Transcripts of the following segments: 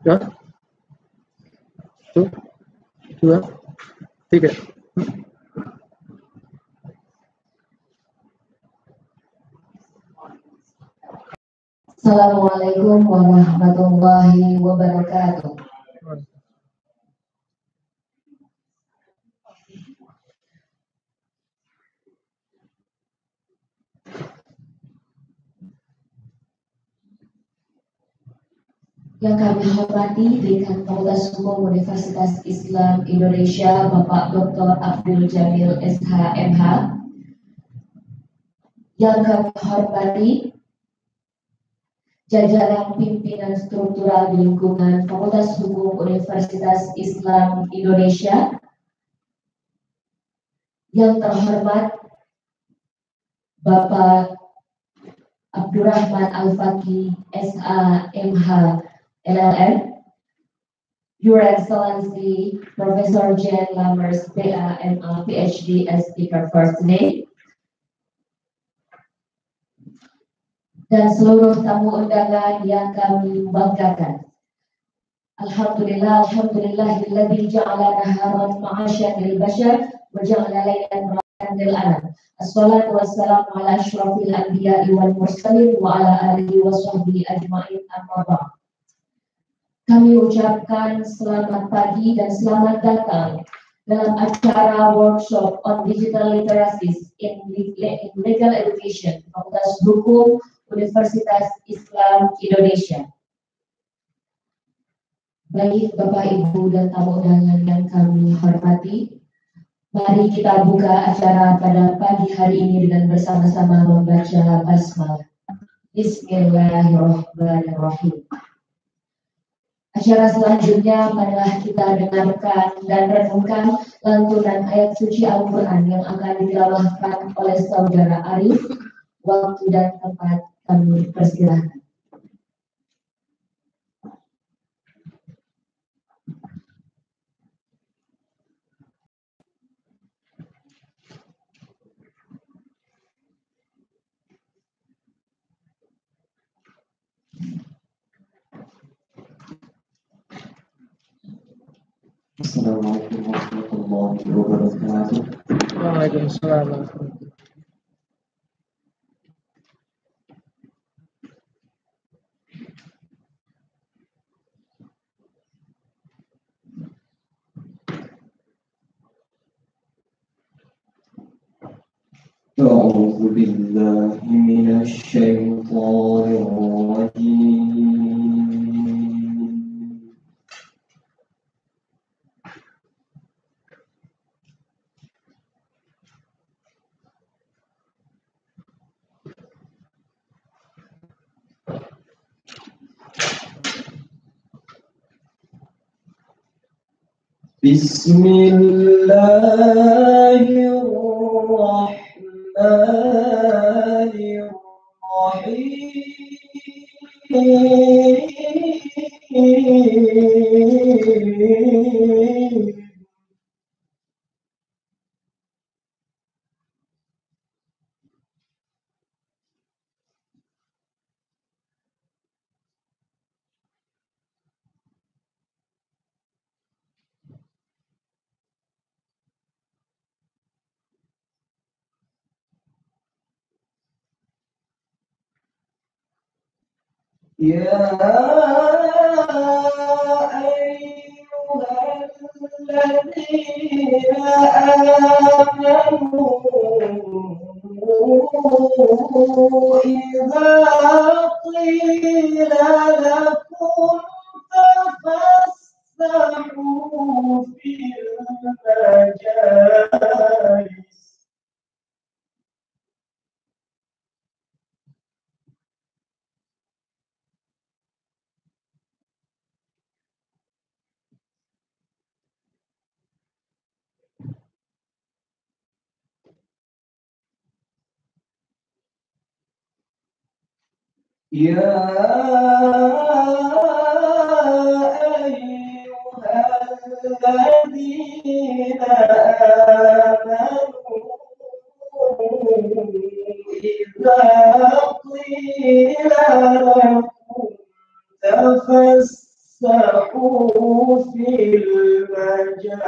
Ya, 1, 2, 3. Assalamualaikum warahmatullahi wabarakatuh. Yang kami hormati Dekan Fakultas Hukum Universitas Islam Indonesia Bapak Dr. Abdul Jamil SH.MH. Yang kami hormati jajaran pimpinan struktural di lingkungan Fakultas Hukum Universitas Islam Indonesia. Yang terhormat Bapak Abdurrahman Al-Faqih SH.MH LLM, Your Excellency Professor Jen Lammers BA MA PhD as speaker for today, dan seluruh tamu undangan yang kami banggakan. Alhamdulillah, alhamdulillahilladzi ja'ala naharan ma'asyan lil bashar wa ja'ala laylan rahatan lil anam. Assalatu wassalamu ala asyrafil anbiya'i wal mursalin wa ala alihi wa sahbihi ajma'in, amma ba'd. Kami ucapkan selamat pagi dan selamat datang dalam acara workshop on digital literacies in legal education Fakultas Hukum Universitas Islam Indonesia. Baik Bapak Ibu dan tamu undangan yang kami hormati, mari kita buka acara pada pagi hari ini dengan bersama-sama membaca basmalah. Bismillahirrahmanirrahim. Acara selanjutnya marilah kita dengarkan dan renungkan lantunan ayat suci Al-Quran yang akan ditilawahkan oleh Saudara Arif. Waktu dan tempat kami persilahkan. Assalamualaikum warahmatullahi wabarakatuh. Waalaikumsalam. أعوذ بالله من الشيطان الرجيم. بسم الله الرحمن الرحيم. يا أيها الذين آمنوا إذا قيل لكم تفسحوا في المجالس يا أيها الذين آمنوا إذا قيل لكم تفسحوا تفسحوا في المجالس.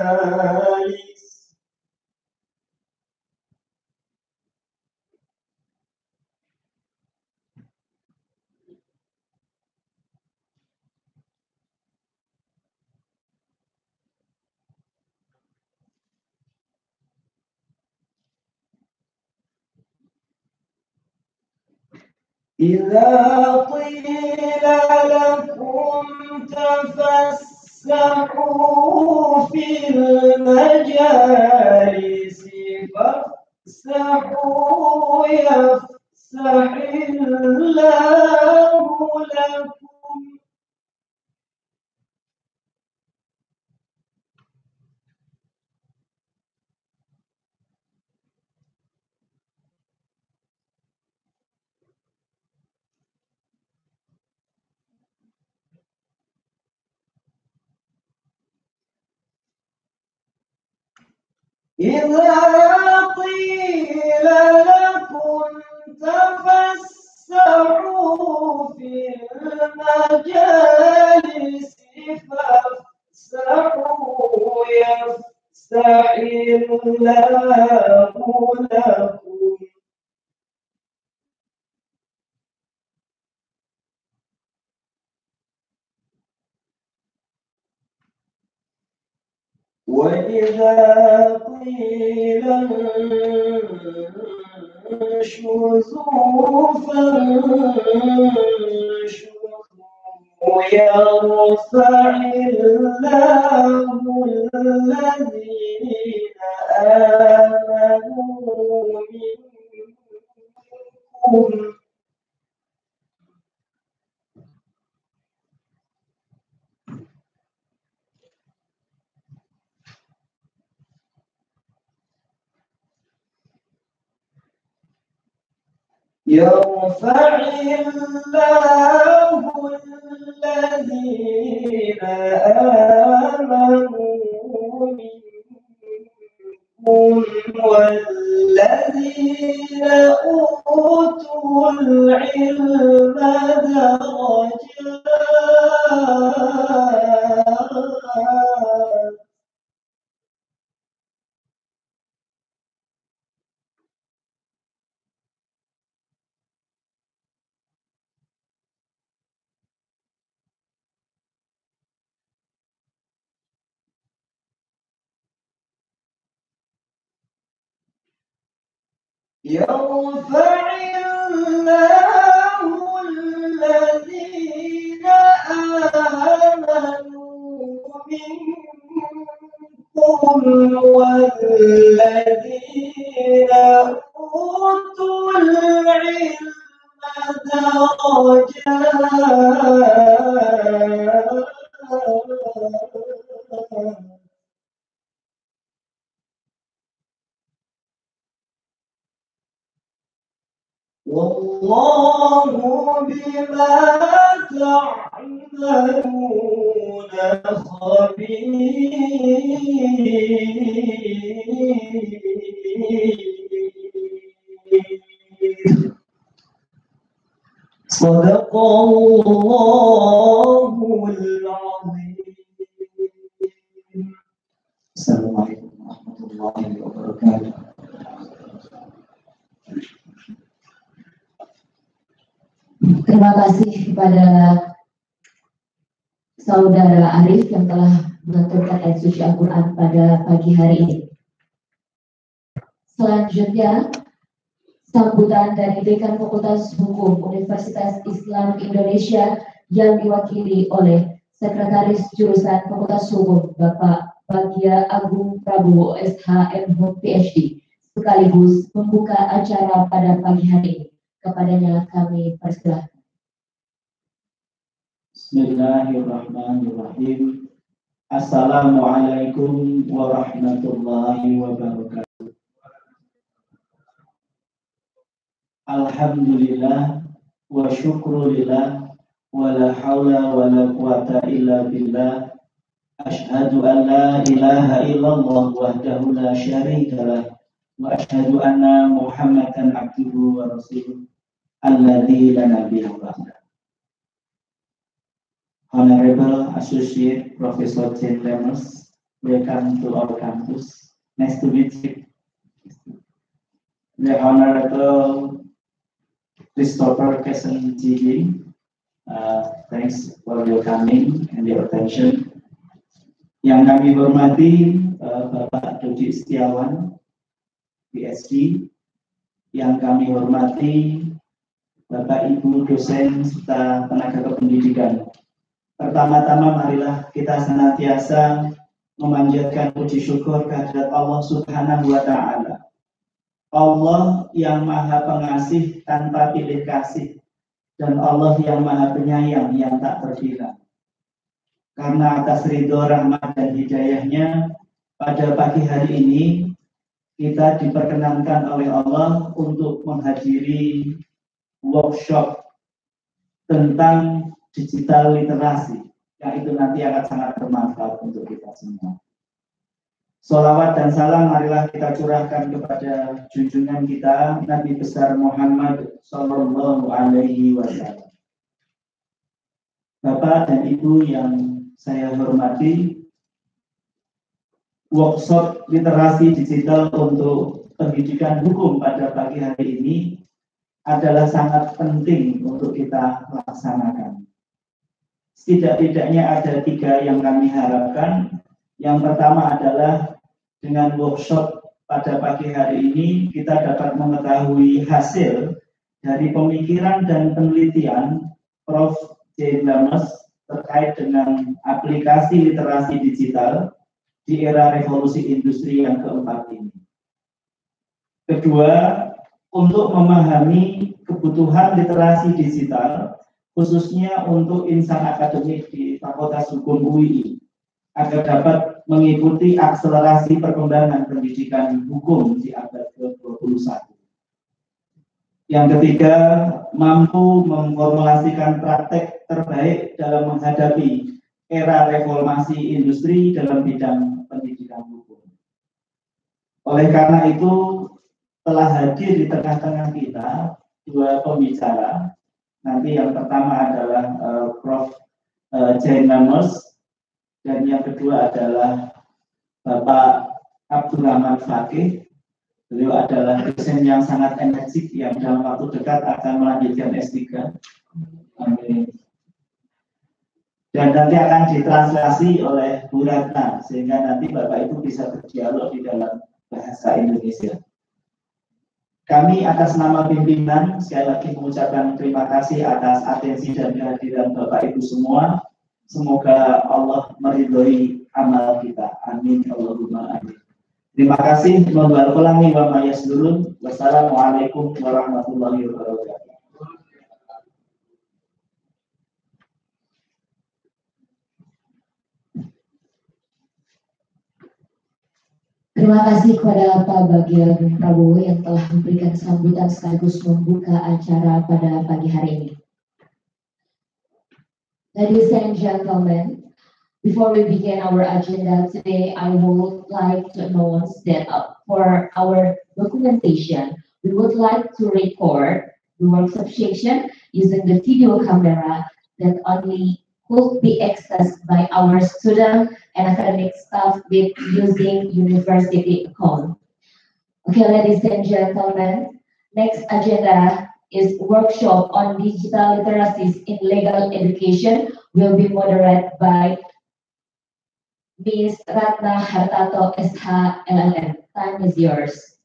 إذا قيل لكم تفسحوا في المجالس فافسحوا يفسح الله لكم. إذا قيل لكم تفسحوا في المجالس فافسحوا يفسح الله لكم. وإذا قيل انشزوا فانشزوا يرفع الله الذين آمنوا منكم. يرفع الله الذين آمنوا منكم والذين أوتوا العلم درجات. يرفع الله الذين آمنوا منكم والذين أوتوا العلم درجات. والله بما تعملون خبير. صدق الله العظيم. السلام عليكم ورحمة الله وبركاته. Terima kasih kepada Saudara Arif yang telah mengaturkan ayat suci Al-Quran pada pagi hari ini. Selanjutnya, sambutan dari Dekan Fakultas Hukum Universitas Islam Indonesia yang diwakili oleh Sekretaris Jurusan Fakultas Hukum Bapak Bagja Agung Prabowo SHM PhD, sekaligus membuka acara pada pagi hari ini. Kepadanya kami persilahkan. Bismillahirrahmanirrahim. Assalamualaikum warahmatullahi wabarakatuh. Alhamdulillah wa syukrulillah wa la hawla wa la quwata illa billah. Ashhadu an la ilaha illallah wahdahu la syarika lah wa ashhadu anna Muhammadan abduhu wa rasuluh alladzi la nabiyya ba'da. Honorable Associate Professor Jane Lemos, welcome to our campus. Nice to meet you. The Honorable Christopher Kessen Jiging, thanks for your coming and your attention. Yang kami hormati Bapak Dodi Setiawan, PhD. Yang kami hormati Bapak Ibu dosen serta tenaga kependidikan. Pertama-tama marilah kita senantiasa memanjatkan puji syukur kehadirat Allah Subhanahu wa Ta'ala. Allah yang Maha Pengasih tanpa pilih kasih, dan Allah yang Maha Penyayang yang tak terkira. Karena atas ridho, rahmat, dan hidayahnya, pada pagi hari ini kita diperkenankan oleh Allah untuk menghadiri workshop tentang digital literasi, yang itu nanti akan sangat bermanfaat untuk kita semua. Sholawat dan salam marilah kita curahkan kepada junjungan kita Nabi besar Muhammad Sallallahu Alaihi Wasallam. Bapak dan Ibu yang saya hormati, workshop literasi digital untuk pendidikan hukum pada pagi hari ini adalah sangat penting untuk kita laksanakan. Setidak-tidaknya ada 3 yang kami harapkan. Yang pertama adalah dengan workshop pada pagi hari ini kita dapat mengetahui hasil dari pemikiran dan penelitian Prof. Jane Lemos terkait dengan aplikasi literasi digital di era revolusi industri yang keempat ini. Kedua, untuk memahami kebutuhan literasi digital, khususnya untuk insan akademik di Fakultas Hukum UI, agar dapat mengikuti akselerasi perkembangan pendidikan hukum di abad ke-21. Yang ketiga, mampu memformulasikan praktek terbaik dalam menghadapi era reformasi industri dalam bidang pendidikan hukum. Oleh karena itu, telah hadir di tengah-tengah kita 2 pembicara. Nanti yang pertama adalah Prof. Jane Lemos, dan yang kedua adalah Bapak Abdurrahman Fakih. Beliau adalah dosen yang sangat energik yang dalam waktu dekat akan melanjutkan S3. Amin. Dan nanti akan ditranslasi oleh Bu Ratna, sehingga nanti Bapak Ibu bisa berdialog di dalam bahasa Indonesia. Kami atas nama pimpinan sekali lagi mengucapkan terima kasih atas atensi dan kehadiran Bapak Ibu semua. Semoga Allah meridhoi amal kita. Amin. Allahumma amin. Terima kasih. Wassalamualaikum warahmatullahi wabarakatuh. Terima kasih kepada Pak Bagir Prabowo yang telah memberikan sambutan sekaligus membuka acara pada pagi hari ini. Ladies and gentlemen, before we begin our agenda today, I would like to announce that for our documentation, we would like to record the workshop session using the video camera that only could be accessed by our student and academic staff with using university account. Okay, ladies and gentlemen, next agenda is workshop on digital literacies in legal education will be moderated by Ms. Ratna Hartato, SH LLM. Time is yours.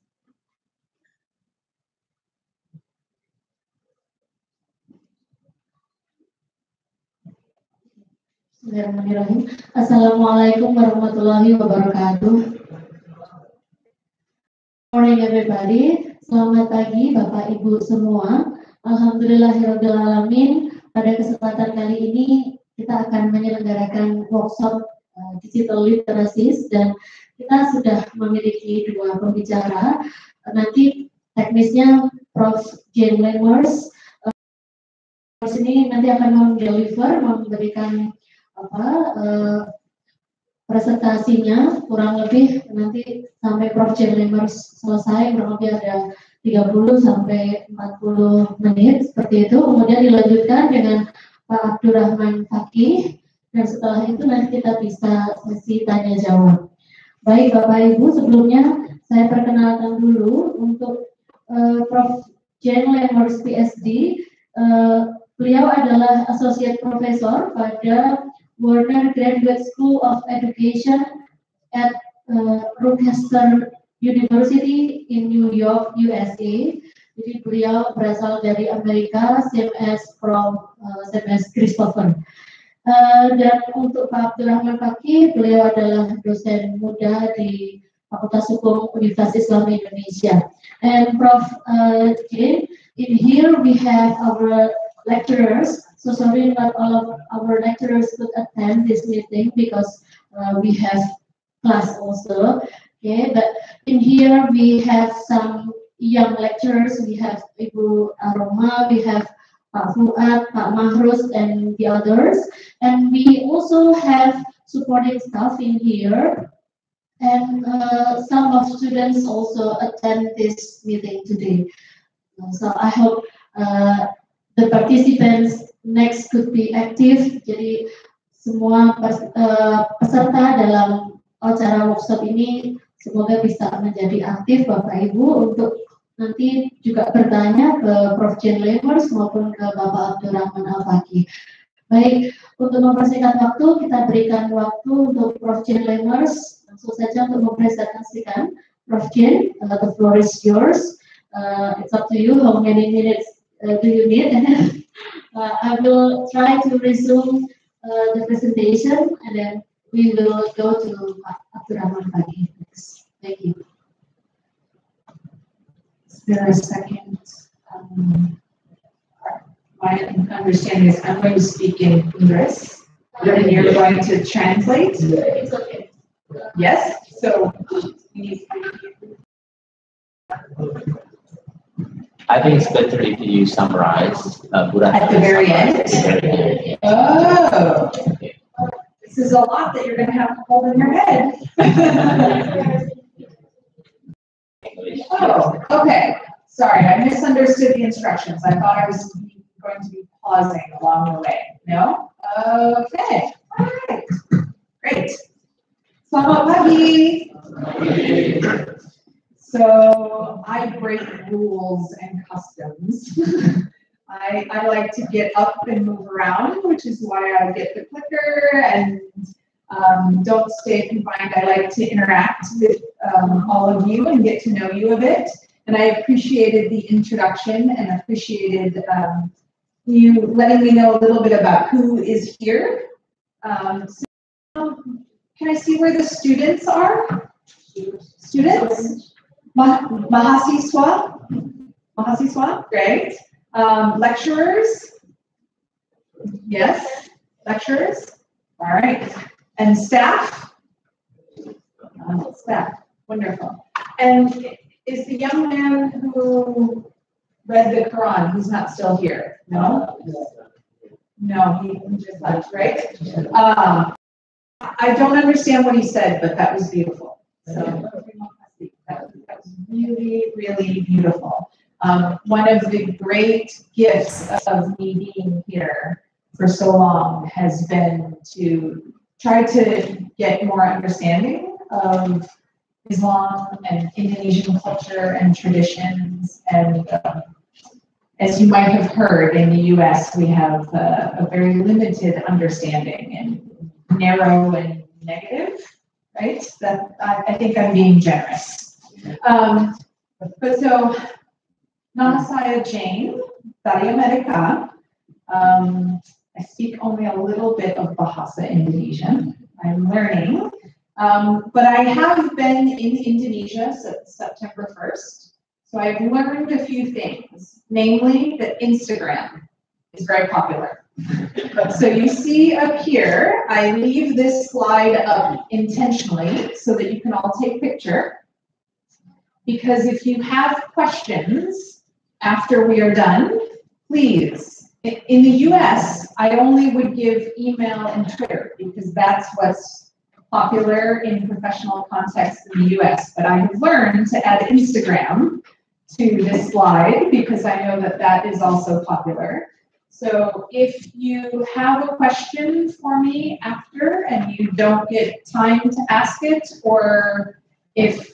Bismillahirrahmanirrahim. Assalamualaikum warahmatullahi wabarakatuh. Morning everybody. Selamat pagi Bapak Ibu semua. Alhamdulillahirrahmanirrahim. Pada kesempatan kali ini kita akan menyelenggarakan workshop digital literacies dan kita sudah memiliki 2 pembicara. Nanti teknisnya Prof. Jane Lemos ini nanti akan memberikan presentasinya kurang lebih nanti sampai Prof. Jane Lemos selesai kurang lebih ada 30 sampai 40 menit seperti itu. Kemudian dilanjutkan dengan Pak Abdurrahman Fakih, dan setelah itu nanti kita bisa sesi tanya jawab. Baik Bapak Ibu, sebelumnya saya perkenalkan dulu untuk Prof. Jane Lemers PhD. Beliau adalah Associate Professor pada Warner Graduate School of Education at Rochester University in New York, USA. Jadi beliau berasal dari Amerika, same as Christopher. Dan untuk Pak Abdurrahman Fakih, beliau adalah dosen muda di Fakultas Hukum Universitas Islam Indonesia. And Prof. Jane, in here we have our lecturers. So sorry, not all of our lecturers could attend this meeting because we have class also. Okay, but in here we have some young lecturers. We have Ibu Aroma, we have Pak Fuad, Pak Mahrus, and the others. And we also have supporting staff in here. And some of students also attend this meeting today. So I hope the participants next could be active. Jadi semua peserta dalam acara workshop ini semoga bisa menjadi aktif Bapak Ibu untuk nanti juga bertanya ke Prof. Jane Lemers maupun ke Bapak Abdurrahman Al-Fakih. Baik, untuk mempersingkat waktu, kita berikan waktu untuk Prof. Jane Lemers langsung saja untuk mempresentasikan. Prof. Jane, the floor is yours. It's up to you how many minutes do you need. I will try to resume the presentation and then we will go to Abdurrahman Fakih. Thank you. Is there a second? My understanding is I'm going to speak in English, and you're going to translate? It's okay. Yes? So, I think it's better if you summarize at the very end? Oh! This is a lot that you're going to have to hold in your head. Oh, okay. Sorry, I misunderstood the instructions. I thought I was going to be pausing along the way. No? Okay. All right. Great. Selamat pagi. So I break rules and customs. I like to get up and move around, which is why I get the clicker and don't stay confined. I like to interact with all of you and get to know you a bit. And I appreciated the introduction and appreciated you letting me know a little bit about who is here. So, can I see where the students are? Students? Mahasiswa? Mahasiswa? Great. Lecturers? Yes? Lecturers? All right. And staff? Staff. Wonderful. And is the young man who read the Quran, he's not still here? No? No, he just left, right? I don't understand what he said, but that was beautiful. So that was really, really beautiful. One of the great gifts of me being here for so long has been to try to get more understanding of Islam and Indonesian culture and traditions. And as you might have heard, in the US, we have a very limited understanding and narrow and negative, right? That I think I'm being generous. But so, nama saya Jane, dari Amerika. I speak only a little bit of Bahasa Indonesian. I'm learning. But I have been in Indonesia since September 1st. So I've learned a few things, namely that Instagram is very popular. So you see up here, I leave this slide up intentionally so that you can all take a picture. Because if you have questions after we are done, please. In the US, I only would give email and Twitter because that's what's popular in professional context in the US. But I have learned to add Instagram to this slide because I know that that is also popular. So if you have a question for me after and you don't get time to ask it, or if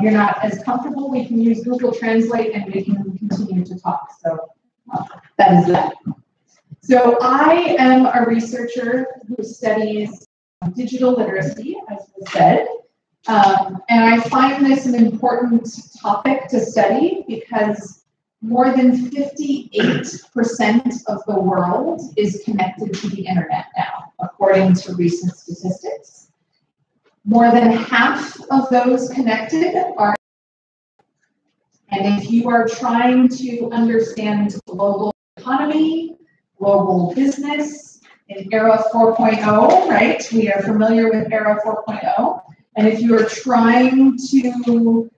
you're not as comfortable, we can use Google Translate and we can continue to talk. So that is that. So I am a researcher who studies digital literacy, as was said. And I find this an important topic to study because more than 58% of the world is connected to the internet now, according to recent statistics. More than half of those connected are, and if you are trying to understand global economy, global business, in Era 4.0, right? We are familiar with Era 4.0. And if you are trying to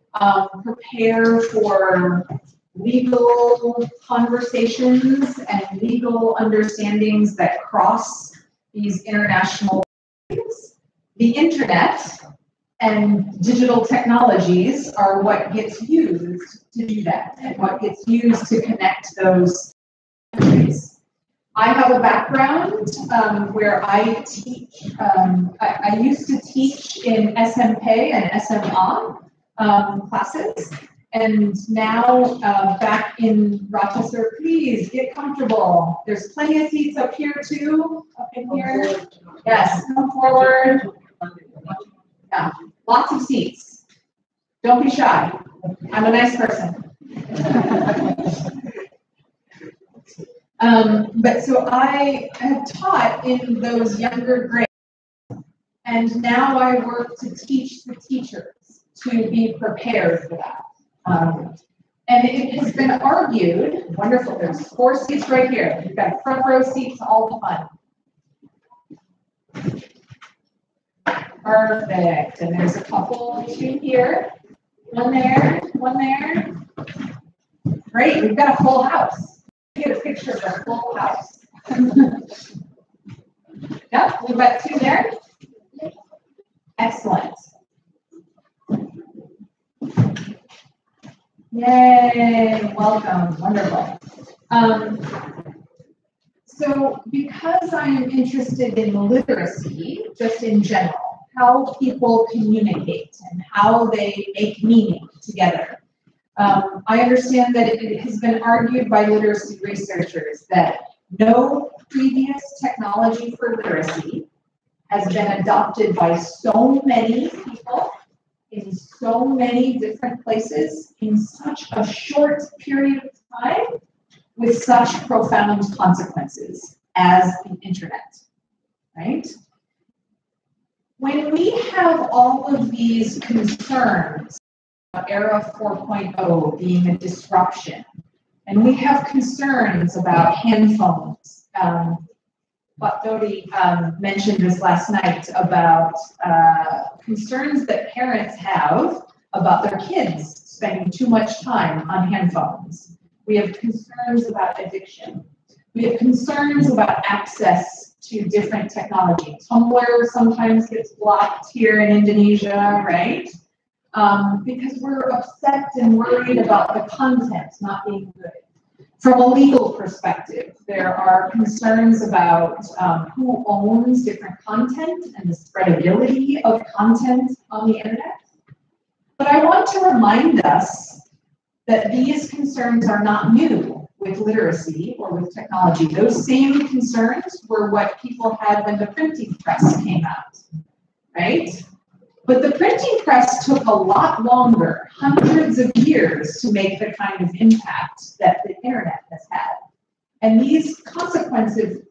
prepare for legal conversations and legal understandings that cross these international lines, the internet and digital technologies are what gets used to do that and what gets used to connect those countries. I have a background where I teach, I used to teach in SMK and SMA classes, and now back in Rochester, please get comfortable. There's plenty of seats up here too, up in here. Yes, come forward. Yeah, lots of seats. Don't be shy. I'm a nice person. But so I have taught in those younger grades, and now I work to teach the teachers to be prepared for that. And it has been argued, wonderful, there's 4 seats right here. You've got front row seats, all the fun. Perfect, and there's a couple, 2 here, 1 there, 1 there. Great, we've got a full house. Get a picture of a full house. Yep, we've got 2 there. Excellent. Yay, welcome, wonderful. So because I am interested in literacy, just in general, how people communicate and how they make meaning together, I understand that it has been argued by literacy researchers that no previous technology for literacy has been adopted by so many people in so many different places in such a short period of time with such profound consequences as the internet, right? When we have all of these concerns, Era 4.0 being a disruption, and we have concerns about handphones. But Dodi mentioned this last night about concerns that parents have about their kids spending too much time on handphones. We have concerns about addiction. We have concerns about access to different technology. Tumblr sometimes gets blocked here in Indonesia, right? Because we're upset and worried about the content not being good. From a legal perspective, there are concerns about who owns different content and the spreadability of content on the internet. But I want to remind us that these concerns are not new with literacy or with technology. Those same concerns were what people had when the printing press came out, right? But the printing press took a lot longer, hundreds of years, to make the kind of impact that the internet has had. And these consequences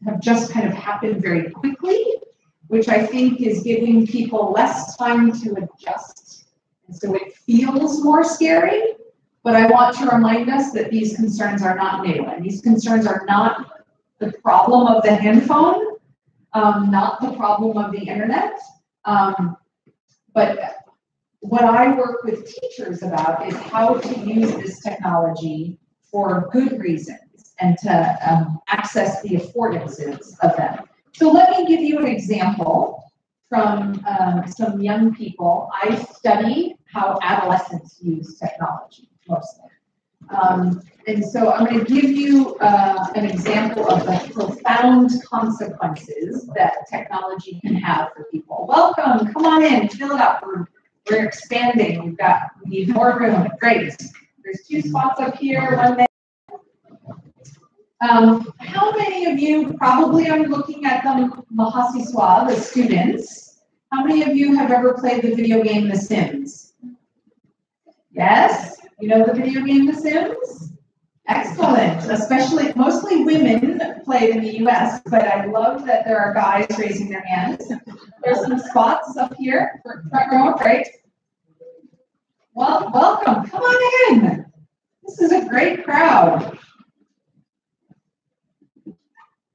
have just kind of happened very quickly, which I think is giving people less time to adjust. And so it feels more scary, but I want to remind us that these concerns are not new, and these concerns are not the problem of the handphone, not the problem of the internet. But what I work with teachers about is how to use this technology for good reasons and to access the affordances of them. So let me give you an example from some young people. I study how adolescents use technology mostly. And so I'm going to give you an example of the profound consequences that technology can have for people. Welcome, come on in, fill it up. We're expanding. We need more room. Great. There's 2 spots up here, 1 there. How many of you probably are looking at the Mahasiswa, the students? How many of you have ever played the video game The Sims? Yes? You know the video game The Sims? Excellent. Especially, mostly women play in the US, but I love that there are guys raising their hands. There's some spots up here, front row, right? Well, welcome. Come on in. This is a great crowd.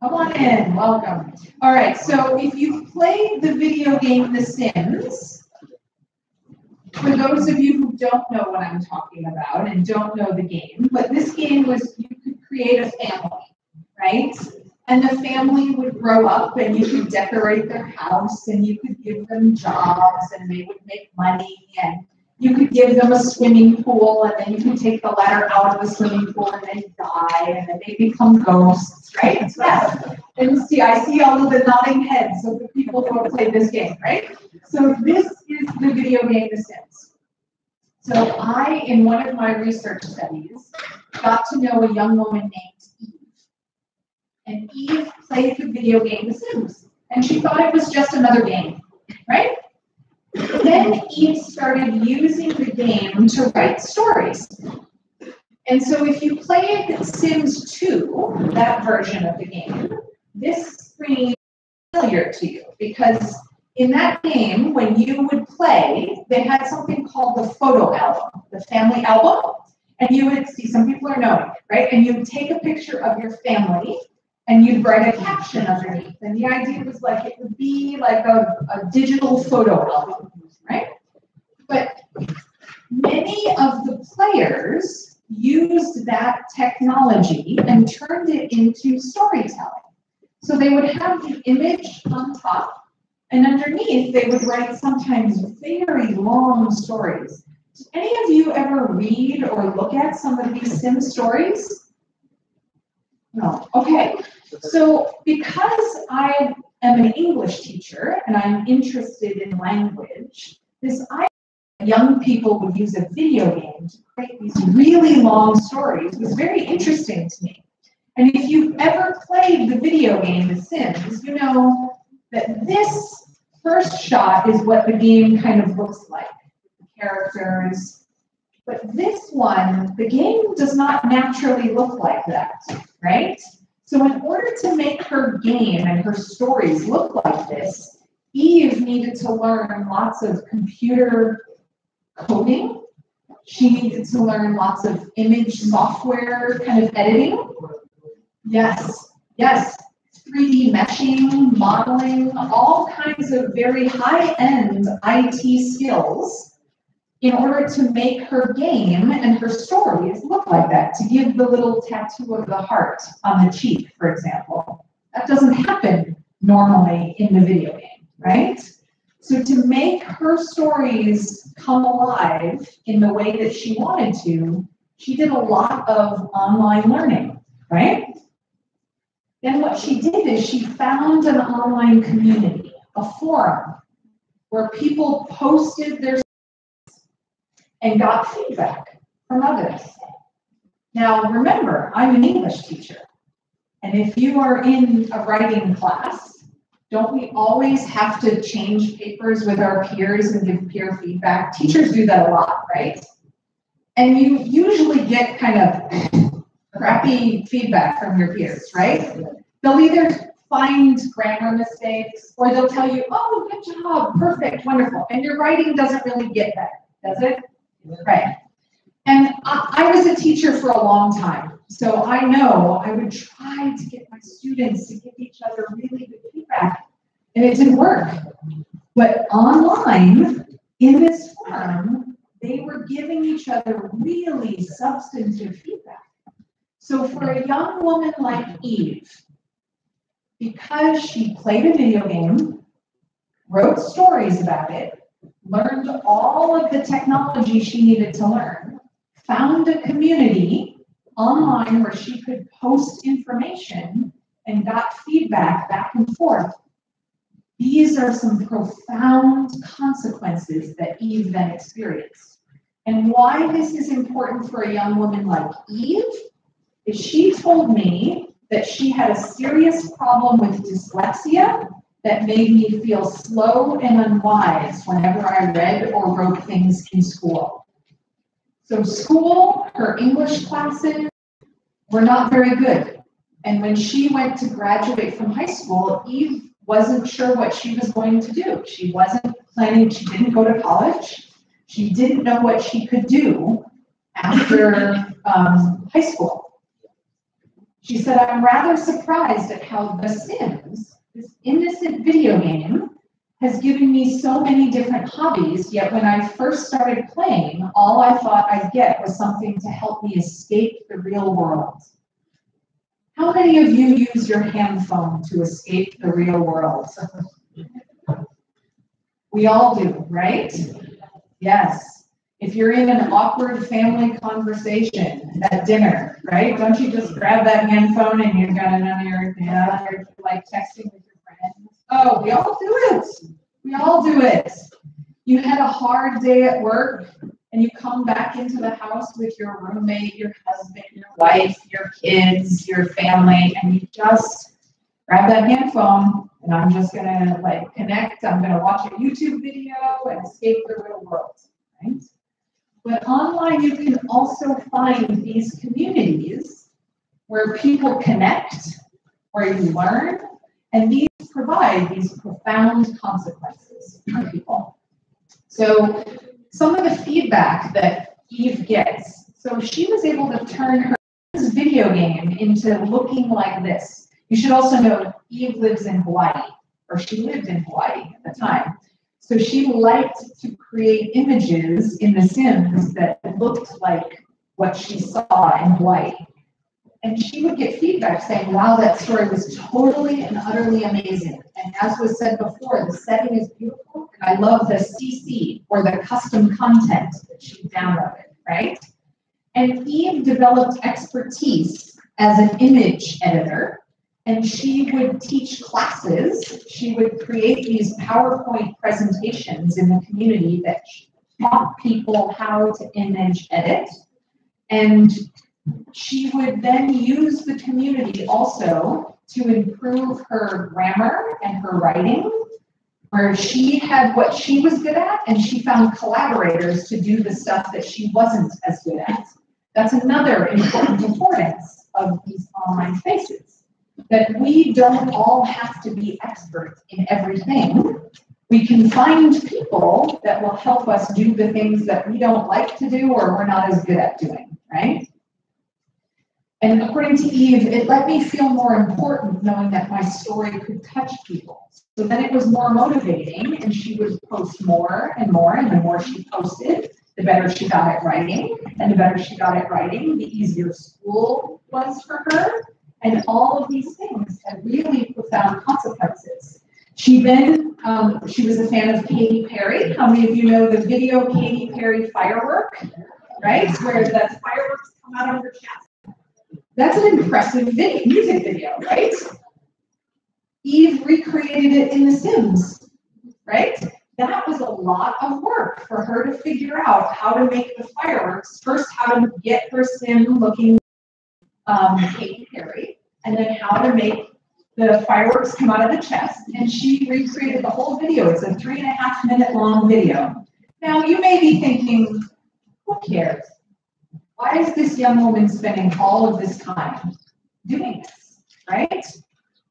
Come on in. Welcome. All right. So if you've played the video game The Sims, for those of you who don't know what I'm talking about and don't know the game, but this game was you could create a family, right? And the family would grow up and you could decorate their house and you could give them jobs and they would make money and you could give them a swimming pool and then you could take the ladder out of the swimming pool and they die and then they become ghosts, right? Yeah. And see, I see all of the nodding heads of the people who have played this game, right? So this is the video game The Sims. So I, in one of my research studies, got to know a young woman named Eve. And Eve played the video game The Sims. And she thought it was just another game, right? Then Eve started using the game to write stories. And so if you played Sims 2, that version of the game, this screen is familiar to you because in that game, when you would play, they had something called the photo album, the family album, and you would see, some people are knowing, right? And you would take a picture of your family and you'd write a caption underneath. And the idea was like, it would be like a digital photo album, right? But many of the players used that technology and turned it into storytelling. So they would have the image on top, and underneath they would write sometimes very long stories. Did any of you ever read or look at some of these Sim stories? No. Okay. So because I am an English teacher and I'm interested in language, this idea that young people would use a video game to create these really long stories was very interesting to me. And if you've ever played the video game The Sims, you know that this first shot is what the game kind of looks like, the characters. But this one, the game does not naturally look like that, right? So in order to make her game and her stories look like this, Eve needed to learn lots of computer coding. She needed to learn lots of image software kind of editing. Yes, yes. 3D meshing, modeling, all kinds of very high-end IT skills in order to make her game and her stories look like that, to give the little tattoo of the heart on the cheek, for example. That doesn't happen normally in the video game, right? So to make her stories come alive in the way that she wanted to, she did a lot of online learning, right? Then what she did is she found an online community, a forum, where people posted their and got feedback from others. Now remember, I'm an English teacher, and if you are in a writing class, don't we always have to change papers with our peers and give peer feedback? Teachers do that a lot, right? And you usually get kind of crappy feedback from your peers, right? They'll either find grammar mistakes or they'll tell you, oh, good job, perfect, wonderful. And your writing doesn't really get that, does it? Right. And I was a teacher for a long time, so I know I would try to get my students to give each other really good feedback, and it didn't work. But online, in this forum, they were giving each other really substantive feedback. So for a young woman like Eve, because she played a video game, wrote stories about it, learned all of the technology she needed to learn, found a community online where she could post information and got feedback back and forth. These are some profound consequences that Eve then experienced. And why this is important for a young woman like Eve is she told me that she had a serious problem with dyslexia that made me feel slow and unwise whenever I read or wrote things in school. So school, her English classes were not very good. And when she went to graduate from high school, Eve wasn't sure what she was going to do. She wasn't planning, she didn't go to college. She didn't know what she could do after high school. She said, I'm rather surprised at how The Sims, this innocent video game, has given me so many different hobbies, yet when I first started playing, all I thought I'd get was something to help me escape the real world. How many of you use your hand phone to escape the real world? We all do, right? Yes. If you're in an awkward family conversation at dinner, right? Don't you just grab that hand phone and you've got it on you're like texting with your friends? Oh, we all do it. We all do it. You had a hard day at work and you come back into the house with your roommate, your husband, your wife, your kids, your family, and you just grab that hand phone and I'm just gonna like connect, I'm gonna watch a YouTube video and escape the real world, right? But online you can also find these communities where people connect, where you learn, and these provide these profound consequences for people. So some of the feedback that Eve gets, so she was able to turn her video game into looking like this. You should also know Eve lives in Hawaii, or she lived in Hawaii at the time. So she liked to create images in The Sims that looked like what she saw in Hawaii. And she would get feedback saying, wow, that story was totally and utterly amazing. And as was said before, the setting is beautiful. And I love the CC, or the custom content that she downloaded, right? And Eve developed expertise as an image editor. And she would teach classes. She would create these PowerPoint presentations in the community that taught people how to image edit. And she would then use the community also to improve her grammar and her writing, where she had what she was good at, and she found collaborators to do the stuff that she wasn't as good at. That's another important importance of these online spaces, that we don't all have to be experts in everything. We can find people that will help us do the things that we don't like to do or we're not as good at doing, right? And according to Eve, it let me feel more important knowing that my story could touch people. So then it was more motivating, and she would post more, and the more she posted, the better she got at writing, and the better she got at writing, the easier school was for her. And all of these things had really profound consequences. She then, she was a fan of Katy Perry. How many of you know the video Katy Perry firework, right? Where the fireworks come out of her chest. That's an impressive music video, right? Eve recreated it in The Sims, right? That was a lot of work for her to figure out how to make the fireworks. First, how to get her sim looking Katy Perry, and then how to make the fireworks come out of the chest. And she recreated the whole video. It's a 3.5-minute long video. Now, you may be thinking, who cares? Why is this young woman spending all of this time doing this, right?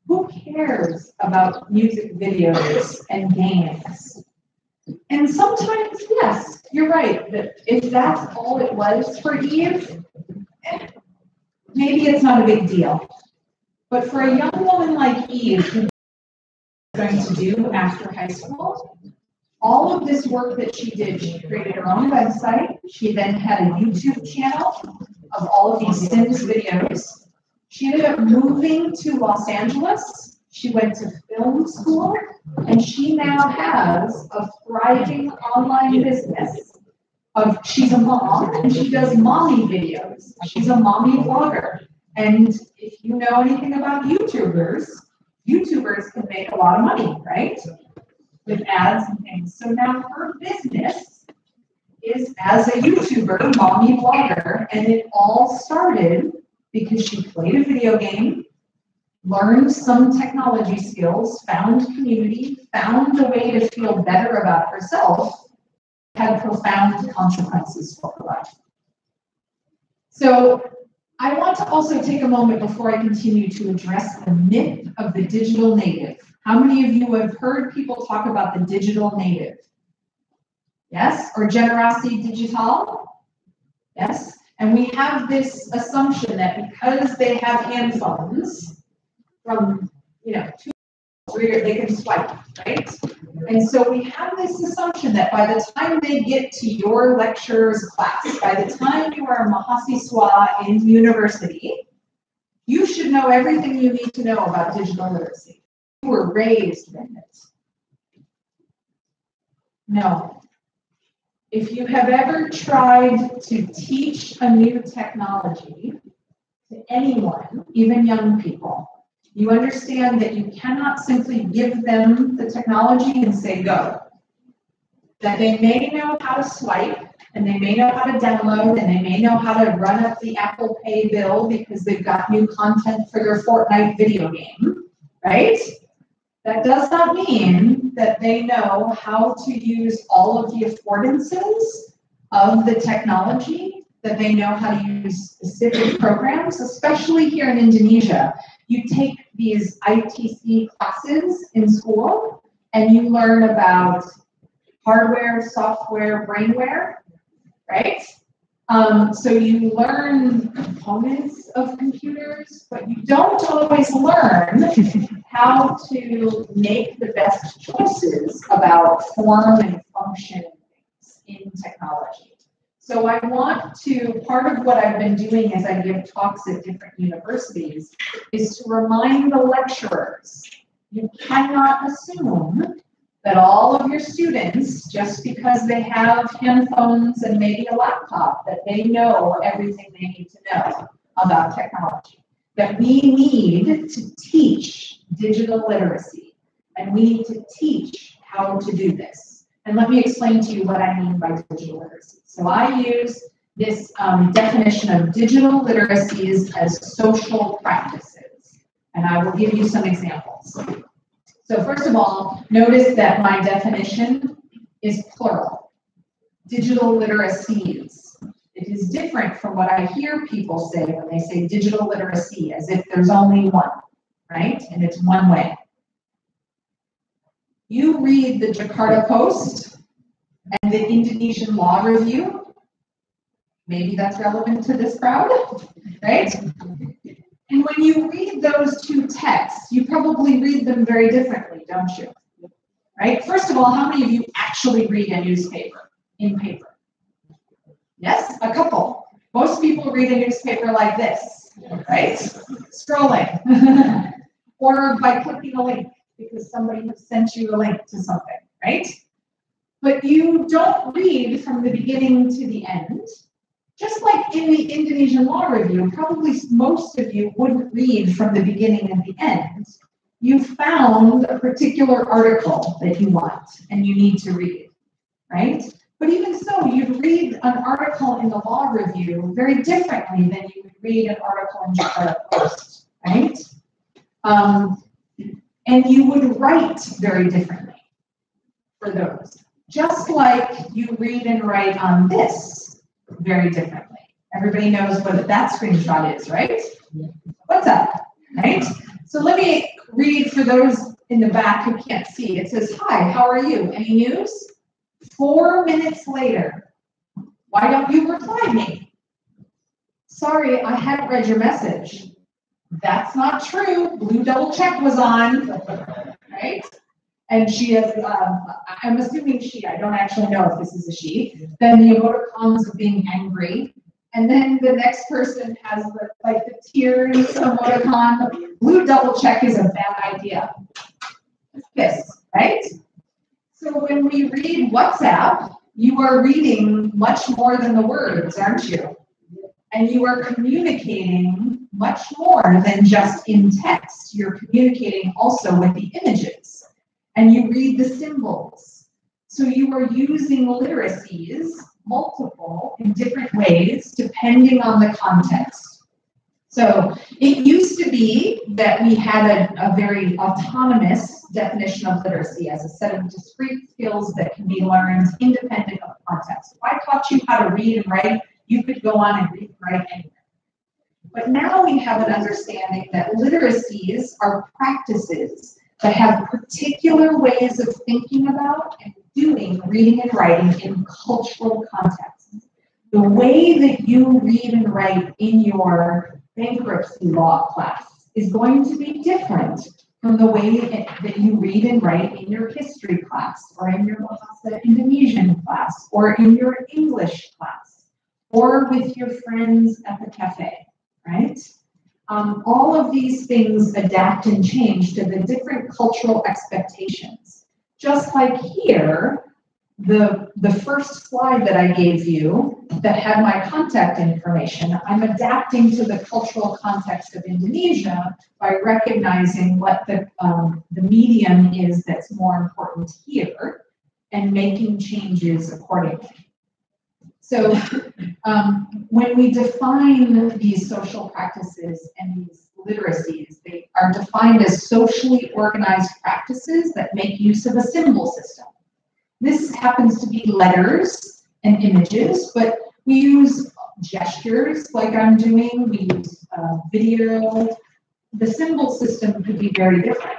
Who cares about music videos and games? And sometimes, yes, you're right, that if that's all it was for Eve, maybe it's not a big deal. But for a young woman like Eve, who going to do after high school, all of this work that she did, she created her own website. She then had a YouTube channel of all of these Sims videos. She ended up moving to Los Angeles. She went to film school, and she now has a thriving online business she's a mom and she does mommy videos. She's a mommy vlogger. And if you know anything about YouTubers can make a lot of money, right? With ads and things. So now her business is as a YouTuber, mommy vlogger, and it all started because she played a video game, learned some technology skills, found community, found a way to feel better about herself, had profound consequences for her life. So I want to also take a moment before I continue to address the myth of the digital native. How many of you have heard people talk about the digital native? Yes? Or generosity digital? Yes? And we have this assumption that because they have hand phones from, they can swipe, right? And so we have this assumption that by the time they get to your lecturer's class, by the time you are a Mahasi Swa in university, you should know everything you need to know about digital literacy. You were raised in it. No. If you have ever tried to teach a new technology to anyone, even young people, you understand that you cannot simply give them the technology and say, go. That they may know how to swipe, and they may know how to download, and they may know how to run up the Apple Pay bill because they've got new content for their Fortnite video game, right? That does not mean that they know how to use all of the affordances of the technology, that they know how to use specific programs, especially here in Indonesia. You take these ITC classes in school, and you learn about hardware, software, brainware, right? So you learn components of computers, but you don't always learn how to make the best choices about form and function in technology. So I want to, part of what I've been doing as I give talks at different universities is to remind the lecturers, you cannot assume that all of your students, just because they have handphones and maybe a laptop, that they know everything they need to know about technology. That we need to teach digital literacy, and we need to teach how to do this. And let me explain to you what I mean by digital literacy. So I use this definition of digital literacies as social practices, and I will give you some examples. So first of all, notice that my definition is plural. Digital literacies. It is different from what I hear people say when they say digital literacy, as if there's only one, right? And it's one way. You read the Jakarta Post and the Indonesian Law Review. Maybe that's relevant to this crowd, right? And when you read those two texts, you probably read them very differently, don't you? Right? First of all, how many of you actually read a newspaper in paper? Yes, a couple. Most people read a newspaper like this, right? Scrolling. Or by clicking a link because somebody has sent you a link to something, right? But you don't read from the beginning to the end. Just like in the Indonesian Law Review, probably most of you wouldn't read from the beginning and the end. You found a particular article that you want and you need to read, right? But even so, you'd read an article in the Law Review very differently than you would read an article in Jakarta Post, right? And you would write very differently for those. Just like you read and write on this very differently. Everybody knows what that screenshot is, right? What's up, right? So let me read for those in the back who can't see. It says, hi, how are you? Any news? 4 minutes later, why don't you reply me? Sorry, I hadn't read your message. That's not true. Blue double check was on, right? And she has, I'm assuming she, I don't actually know if this is a she. Then the emoticons of being angry. And then the next person has the tears emoticon. Blue double check is a bad idea. This, right? So when we read WhatsApp, You are reading much more than the words, aren't you? And you are communicating much more than just in text. You're communicating also with the images, and you read the symbols. So you are using literacies, multiple, in different ways, depending on the context. So it used to be that we had a very autonomous definition of literacy as a set of discrete skills that can be learned independent of context. If I taught you how to read and write, you could go on and read and write anywhere. But now we have an understanding that literacies are practices that have particular ways of thinking about and doing reading and writing in cultural contexts. The way that you read and write in your bankruptcy law class is going to be different from the way that you read and write in your history class, or in your Bahasa Indonesian class, or in your English class, or with your friends at the cafe, right? All of these things adapt and change to the different cultural expectations. Just like here, the first slide that I gave you that had my contact information, I'm adapting to the cultural context of Indonesia by recognizing what the medium is that's more important here and making changes accordingly. So when we define these social practices and these literacies, they are defined as socially organized practices that make use of a symbol system. This happens to be letters and images, but we use gestures like I'm doing, we use video. The symbol system could be very different.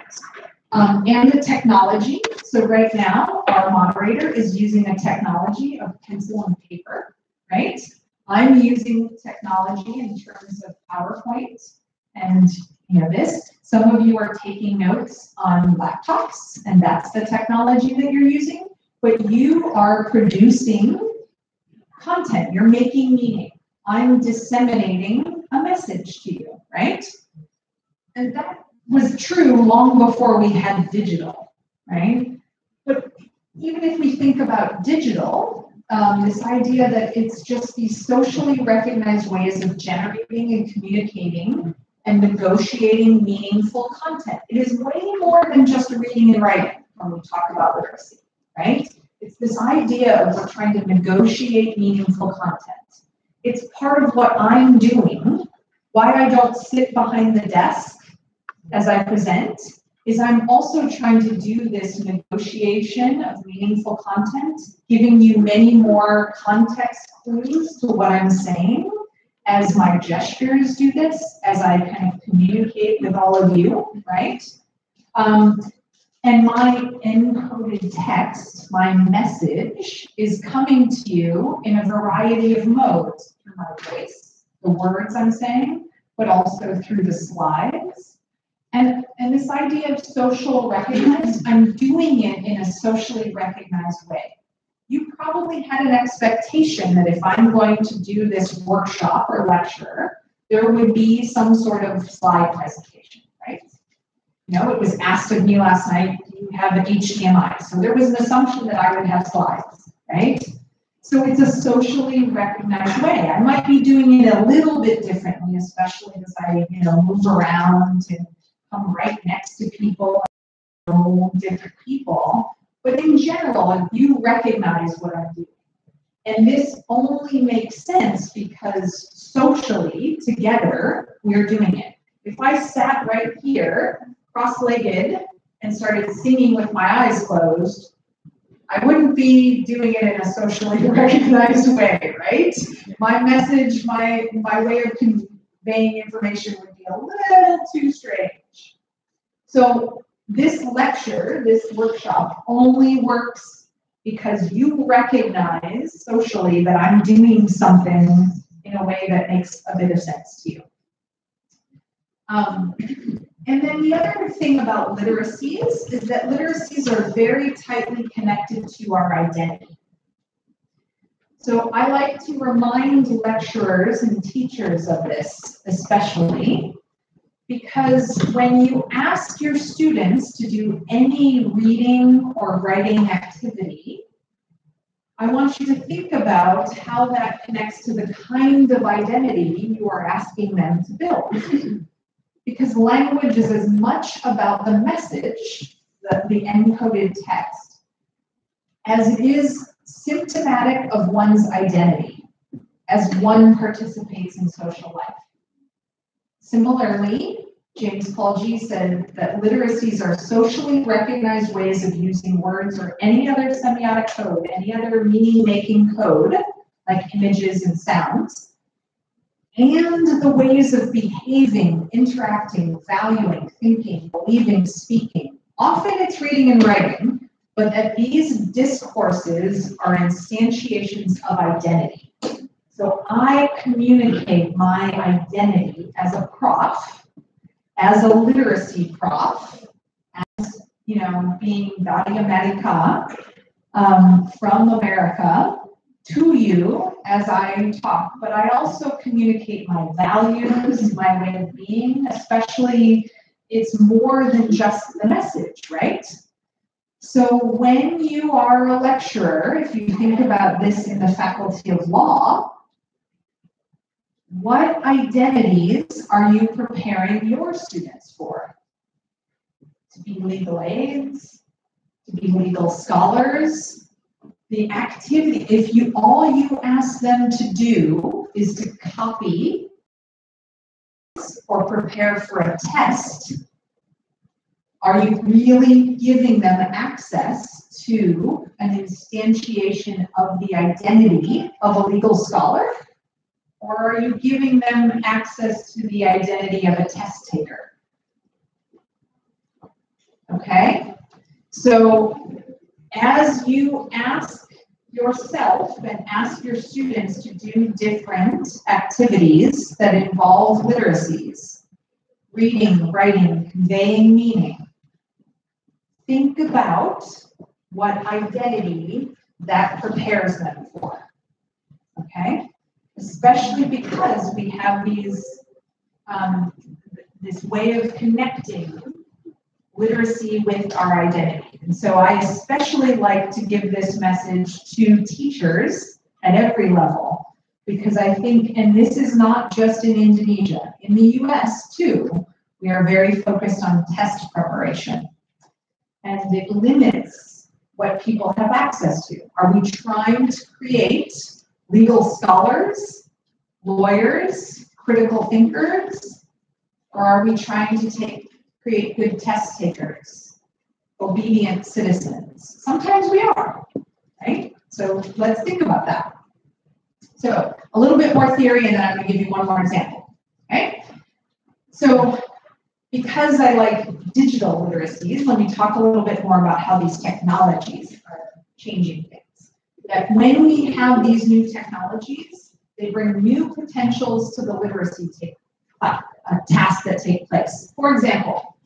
And the technology, so right now, our moderator is using a technology of pencil and paper, right? I'm using technology in terms of PowerPoint and this. Some of you are taking notes on laptops, and that's the technology that you're using. But you are producing content, you're making meaning. I'm disseminating a message to you, right? And that was true long before we had digital, right? But even if we think about digital, this idea that it's just these socially recognized ways of generating and communicating and negotiating meaningful content. It is way more than just reading and writing when we talk about literacy. Right? It's this idea of we're trying to negotiate meaningful content. It's part of what I'm doing. Why I don't sit behind the desk as I present is I'm also trying to do this negotiation of meaningful content, giving you many more context clues to what I'm saying as my gestures do this, as I kind of communicate with all of you, right? And my encoded text, my message, is coming to you in a variety of modes, through my voice, the words I'm saying, but also through the slides. And this idea of social recognized, I'm doing it in a socially recognized way. You probably had an expectation that if I'm going to do this workshop or lecture, there would be some sort of slide presentation, right? It was asked of me last night, do you have an HDMI? So there was an assumption that I would have slides, right? So it's a socially recognized way. I might be doing it a little bit differently, especially as I, move around and come right next to people, different people. But in general, you recognize what I'm doing. And this only makes sense because socially, together, we're doing it. If I sat right here, cross-legged, and started singing with my eyes closed, I wouldn't be doing it in a socially recognized way, right? My message, my way of conveying information would be a little too strange. So this lecture, this workshop, only works because you recognize socially that I'm doing something in a way that makes a bit of sense to you. And then the other thing about literacies is that literacies are very tightly connected to our identity. So I like to remind lecturers and teachers of this, especially, because when you ask your students to do any reading or writing activity, I want you to think about how that connects to the kind of identity you are asking them to build. Because language is as much about the message, the encoded text, as it is symptomatic of one's identity as one participates in social life. Similarly, James Paul G said that literacies are socially recognized ways of using words or any other semiotic code, any other meaning-making code, like images and sounds, and the ways of behaving, interacting, valuing, thinking, believing, speaking. Often it's reading and writing, but that these discourses are instantiations of identity. So I communicate my identity as a prof, as a literacy prof, as, being Daria Marika from America to you as I talk, but I also communicate my values, my way of being, especially it's more than just the message, right? So when you are a lecturer, if you think about this in the Faculty of Law, what identities are you preparing your students for? To be legal aids, to be legal scholars? The activity, if all you ask them to do is to copy or prepare for a test, are you really giving them access to an instantiation of the identity of a legal scholar? Or are you giving them access to the identity of a test taker? Okay, so as you ask yourself and ask your students to do different activities that involve literacies, reading, writing, conveying meaning, think about what identity that prepares them for, okay? Especially because we have these, this way of connecting literacy with our identity. And so I especially like to give this message to teachers at every level, because I think, and this is not just in Indonesia, in the US too, we are very focused on test preparation. And it limits what people have access to. Are we trying to create legal scholars, lawyers, critical thinkers, or are we trying to create good test takers, obedient citizens? Sometimes we are, right? So let's think about that. So a little bit more theory, and then I'm going to give you one more example, okay? So because I like digital literacies, let me talk a little bit more about how these technologies are changing things. That when we have these new technologies, they bring new potentials to the literacy tasks that take place. For example,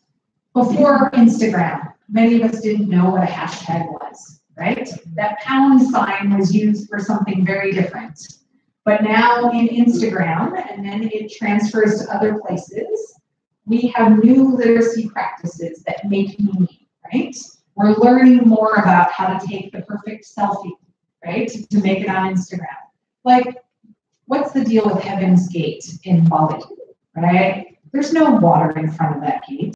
before Instagram, many of us didn't know what a hashtag was, right? That pound sign was used for something very different. But now in Instagram, and then it transfers to other places, we have new literacy practices that make meaning, right? We're learning more about how to take the perfect selfie, right? To make it on Instagram. Like, what's the deal with Heaven's Gate in Bali, right? There's no water in front of that gate.